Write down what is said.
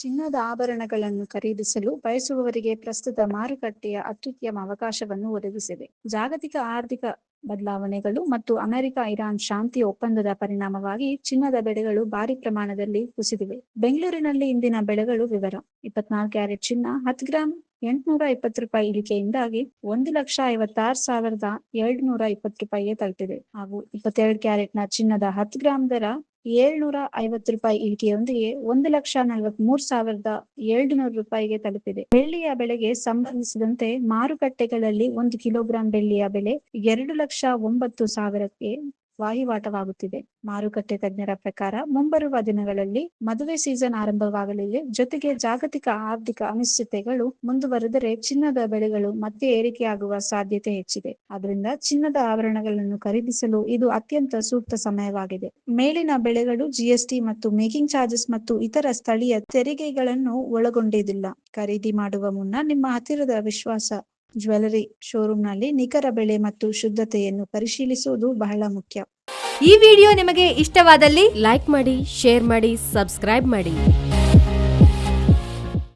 ಚಿನ್ನದ ಆಭರಣಗಳನ್ನು ಖರೀದಿಸಲು ಬಯಸುವವರಿಗೆ ಪ್ರಸ್ತುತ ಮಾರುಕಟ್ಟೆಯ ಅತ್ಯುತ್ತಮ ಅವಕಾಶವನ್ನು ಒದಗಿಸಿದೆ. ಜಾಗತಿಕ ಆರ್ಥಿಕ ಬದಲಾವಣೆಗಳು ಮತ್ತು ಅಮೆರಿಕ-ಇರಾನ್ ಶಾಂತಿ ಒಪ್ಪಂದದ ಪರಿಣಾಮವಾಗಿ ಚಿನ್ನದ ಬೆಲೆಗಳು ಭಾರಿ ಪ್ರಮಾಣದಲ್ಲಿ ಕುಸಿದಿವೆ. ಬೆಂಗಳೂರಿನಲ್ಲಿ ಇಂದಿನ ಬೆಲೆಗಳು ವಿವರ: 24 ಕ್ಯಾರೆಟ್ ಚಿನ್ನ 10 ಗ್ರಾಂ ₹820 ಇಳಿಕೆಯಿಂದಾಗಿ ₹1,56,720 ತಲುಪಿದೆ ಹಾಗೂ 22 ಕ್ಯಾರೆಟ್ನ ಚಿನ್ನದ 10 ಗ್ರಾಂ ದರ ₹750 ಇಳಿಕೆಯೊಂದಿಗೆ ₹1,43,700 ತಲುಪಿದೆ. ಬೆಳ್ಳಿಯ ಬೆಲೆಗೆ ಸಂಬಂಧಿಸಿದಂತೆ ಮಾರುಕಟ್ಟೆಗಳಲ್ಲಿ 1 ಕಿಲೋಗ್ರಾಂ ಬೆಳ್ಳಿಯ ಬೆಲೆ ₹2,09,000ಕ್ಕೆ ವಹಿವಾಟವಾಗುತ್ತಿದೆ. ಮಾರುಕಟ್ಟೆ ತಜ್ಞರ ಪ್ರಕಾರ ಮುಂಬರುವ ದಿನಗಳಲ್ಲಿ ಮದುವೆ ಸೀಸನ್ ಆರಂಭವಾಗಲಿದೆ. ಜೊತೆಗೆ ಜಾಗತಿಕ ಆರ್ಥಿಕ ಅನಿಶ್ಚಿತತೆಗಳು ಮುಂದುವರೆದರೆ ಚಿನ್ನದ ಬೆಲೆಗಳು ಮತ್ತೆ ಏರಿಕೆಯಾಗುವ ಸಾಧ್ಯತೆ ಹೆಚ್ಚಿದೆ. ಆದ್ದರಿಂದ ಚಿನ್ನದ ಆಭರಣಗಳನ್ನು ಖರೀದಿಸಲು ಇದು ಅತ್ಯಂತ ಸೂಕ್ತ ಸಮಯವಾಗಿದೆ. ಮೇಲಿನ ಬೆಲೆಗಳು ಜಿಎಸ್ಟಿ ಮತ್ತು ಮೇಕಿಂಗ್ ಚಾರ್ಜಸ್ ಮತ್ತು ಇತರ ಸ್ಥಳೀಯ ತೆರಿಗೆಗಳನ್ನು ಒಳಗೊಂಡಿಲ್ಲ. ಖರೀದಿ ಮಾಡುವ ಮುನ್ನ ನಿಮ್ಮ ಹತ್ತಿರದ ವಿಶ್ವಾಸ ಜ್ಯುವೆಲರಿ ಶೋರೂಮ್ನಲ್ಲಿ ನಿಖರ ಬೆಲೆ ಮತ್ತು ಶುದ್ಧತೆಯನ್ನು ಪರಿಶೀಲಿಸುವುದು ಬಹಳ ಮುಖ್ಯ. ಈ ವಿಡಿಯೋ ನಿಮಗೆ ಇಷ್ಟವಾದಲ್ಲಿ ಲೈಕ್ ಮಾಡಿ, ಶೇರ್ ಮಾಡಿ, ಸಬ್ಸ್ಕ್ರೈಬ್ ಮಾಡಿ.